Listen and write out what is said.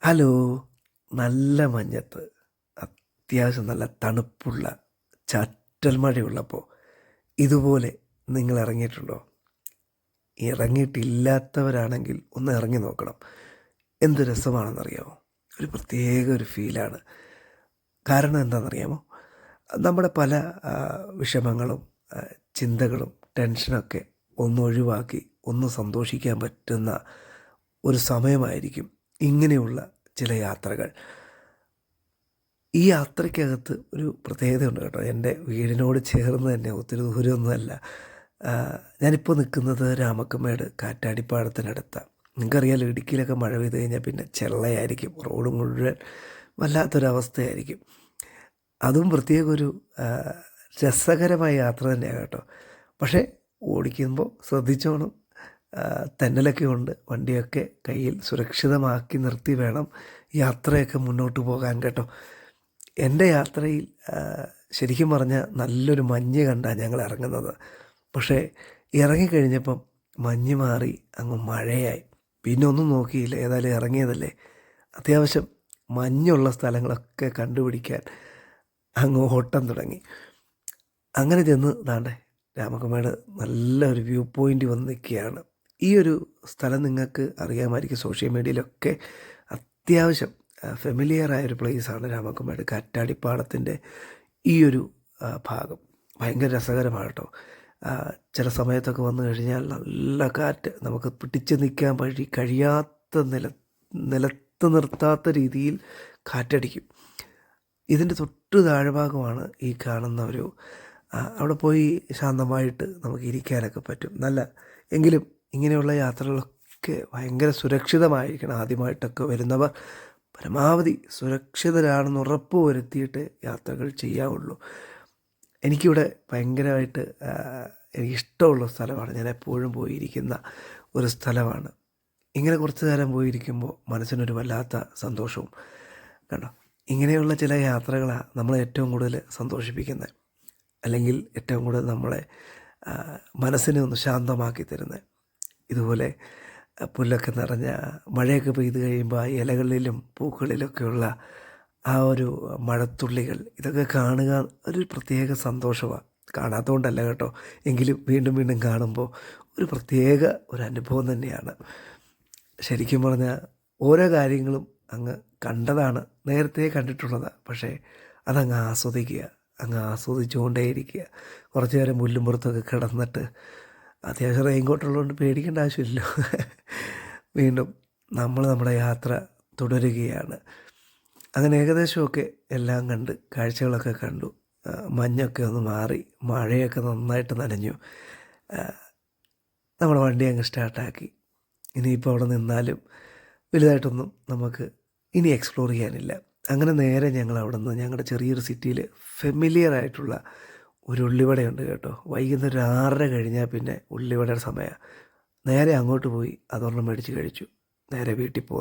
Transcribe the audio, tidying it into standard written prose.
Hello. നല്ല മഞ്ഞത്ത് അത്യാവശ്യം നല്ല തണുപ്പുള്ള ചാറ്റൽ മഴയുള്ളപ്പോൾ ഇതുപോലെ നിങ്ങൾ ഇറങ്ങിയിട്ടുണ്ടോ? ഇറങ്ങിയിട്ടില്ലാത്തവരാണെങ്കിൽ ഒന്ന് ഇറങ്ങി നോക്കണം. എന്ത് രസമാണെന്നറിയാമോ? ഒരു പ്രത്യേക ഒരു ഫീലാണ്. കാരണം എന്താണെന്നറിയാമോ? നമ്മുടെ പല വിഷമങ്ങളും ചിന്തകളും ടെൻഷനൊക്കെ ഒന്ന് ഒഴിവാക്കി ഒന്ന് സന്തോഷിക്കാൻ പറ്റുന്ന ഒരു സമയമായിരിക്കും ഇങ്ങനെയുള്ള ചില യാത്രകൾ. ഈ യാത്രയ്ക്കകത്ത് ഒരു പ്രത്യേകതയുണ്ട് കേട്ടോ. എൻ്റെ വീടിനോട് ചേർന്ന് തന്നെ, ഒത്തിരി ദൂരമൊന്നുമല്ല. ഞാനിപ്പോൾ നിൽക്കുന്നത് രാമക്കൽമേട് കാറ്റാടിപ്പാടത്തിനടുത്താണ്. നിങ്ങൾക്കറിയാലോ, ഇടുക്കിയിലൊക്കെ മഴ പെയ്ത് കഴിഞ്ഞാൽ പിന്നെ ചെള്ളയായിരിക്കും, റോഡ് മുഴുവൻ വല്ലാത്തൊരവസ്ഥയായിരിക്കും. അതും പ്രത്യേക ഒരു രസകരമായ യാത്ര തന്നെയാണ് കേട്ടോ. പക്ഷേ ഓടിക്കുമ്പോൾ ശ്രദ്ധിച്ചോണം. തെന്നലൊക്കെ ഉണ്ട്, വണ്ടിയൊക്കെ കയ്യിൽ സുരക്ഷിതമാക്കി നിർത്തി വേണം യാത്രയൊക്കെ മുന്നോട്ട് പോകാൻ കേട്ടോ. എൻ്റെ യാത്രയിൽ ശരിക്കും പറഞ്ഞാൽ നല്ലൊരു മഞ്ഞ് കണ്ടാണ് ഞങ്ങൾ ഇറങ്ങുന്നത്. പക്ഷേ ഇറങ്ങിക്കഴിഞ്ഞപ്പം മഞ്ഞ് മാറി അങ്ങ് മഴയായി. പിന്നെ ഒന്നും നോക്കിയില്ല, ഏതായാലും ഇറങ്ങിയതല്ലേ. അത്യാവശ്യം മഞ്ഞുള്ള സ്ഥലങ്ങളൊക്കെ കണ്ടുപിടിക്കാൻ അങ്ങ് ഓട്ടം തുടങ്ങി. അങ്ങനെ ചെന്ന് ദാണ്ടെ രാമക്കൽമേട് നല്ലൊരു വ്യൂ പോയിൻ്റ് വന്ന് നിൽക്കുകയാണ്. ഈ ഒരു സ്ഥലം നിങ്ങൾക്ക് അറിയാമായിരിക്കും, സോഷ്യൽ മീഡിയയിലൊക്കെ അത്യാവശ്യം ഫെമിലിയറായൊരു പ്ലേസാണ് രാമക്കൽമേട് കാറ്റാടിപ്പാടത്തിൻ്റെ ഈ ഒരു ഭാഗം. ഭയങ്കര രസകരമാണ് കേട്ടോ. ചില സമയത്തൊക്കെ വന്നു കഴിഞ്ഞാൽ നല്ല കാറ്റ്, നമുക്ക് പിടിച്ച് നിൽക്കാൻ കഴിയാത്ത നിലത്ത് നിർത്താത്ത രീതിയിൽ കാറ്റടിക്കും. ഇതിൻ്റെ തൊട്ട് താഴ്ഭാഗമാണ് ഈ കാണുന്ന ഒരു അവിടെ പോയി ശാന്തമായിട്ട് നമുക്ക് ഇരിക്കാനൊക്കെ പറ്റും. എങ്കിലും ഇങ്ങനെയുള്ള യാത്രകളൊക്കെ ഭയങ്കര സുരക്ഷിതമായിരിക്കണം. ആദ്യമായിട്ടൊക്കെ വരുന്നവർ പരമാവധി സുരക്ഷിതരാണെന്ന് ഉറപ്പ് വരുത്തിയിട്ട് യാത്രകൾ ചെയ്യാവുള്ളൂ. എനിക്കിവിടെ ഭയങ്കരമായിട്ട് എനിക്കിഷ്ടമുള്ള സ്ഥലമാണ്. ഞാൻ എപ്പോഴും പോയിരിക്കുന്ന ഒരു സ്ഥലമാണ്. ഇങ്ങനെ കുറച്ച് നേരം പോയിരിക്കുമ്പോൾ മനസ്സിനൊരു വല്ലാത്ത സന്തോഷവും കണ്ടോ. ഇങ്ങനെയുള്ള ചില യാത്രകളാണ് നമ്മളെ ഏറ്റവും കൂടുതൽ സന്തോഷിപ്പിക്കുന്നത്, അല്ലെങ്കിൽ ഏറ്റവും കൂടുതൽ നമ്മളെ മനസ്സിനെ ഒന്ന് ശാന്തമാക്കി തരുന്നത്. ഇതുപോലെ പുല്ലൊക്കെ നിറഞ്ഞ മഴയൊക്കെ പെയ്ത് കഴിയുമ്പോൾ ആ ഇലകളിലും പൂക്കളിലൊക്കെയുള്ള ആ ഒരു മഴത്തുള്ളികൾ, ഇതൊക്കെ കാണുക ഒരു പ്രത്യേക സന്തോഷമാണ്. കാണാത്തതുകൊണ്ടല്ല കേട്ടോ, എങ്കിലും വീണ്ടും വീണ്ടും കാണുമ്പോൾ ഒരു പ്രത്യേക ഒരു അനുഭവം തന്നെയാണ്. ശരിക്കും പറഞ്ഞാൽ ഓരോ കാര്യങ്ങളും അങ്ങ് കണ്ടതാണ്, നേരത്തെ കണ്ടിട്ടുള്ളതാണ്. പക്ഷേ അതങ്ങ് ആസ്വദിക്കുക, അങ്ങ് ആസ്വദിച്ചുകൊണ്ടേയിരിക്കുക. കുറച്ച് നേരം പുല്ലും പുറത്തൊക്കെ കിടന്നിട്ട്, അത്യാവശ്യം റെയിൻകോട്ടുള്ളതുകൊണ്ട് പേടിക്കേണ്ട ആവശ്യമില്ലല്ലോ. വീണ്ടും നമ്മൾ നമ്മുടെ യാത്ര തുടരുകയാണ്. അങ്ങനെ ഏകദേശമൊക്കെ എല്ലാം കണ്ട്, കാഴ്ചകളൊക്കെ കണ്ടു. മഞ്ഞൊക്കെ ഒന്ന് മാറി, മഴയൊക്കെ നന്നായിട്ട് നനഞ്ഞു. നമ്മുടെ വണ്ടി അങ്ങ് സ്റ്റാർട്ടാക്കി. ഇനിയിപ്പോൾ അവിടെ നിന്നാലും വലുതായിട്ടൊന്നും നമുക്ക് ഇനി എക്സ്പ്ലോർ ചെയ്യാനില്ല. അങ്ങനെ നേരെ ഞങ്ങൾ അവിടെ നിന്ന് ഞങ്ങളുടെ ചെറിയൊരു സിറ്റിയിൽ ഫെമിലിയറായിട്ടുള്ള ഒരു ഉള്ളിവടയുണ്ട് കേട്ടോ. വൈകുന്നേരം 6:30 കഴിഞ്ഞാൽ പിന്നെ ഉള്ളിവടയുടെ സമയമാണ്. നേരെ അങ്ങോട്ട് പോയി അതൊരെണ്ണം മേടിച്ച് കഴിച്ചു. നേരെ വീട്ടിൽ പോന്നു.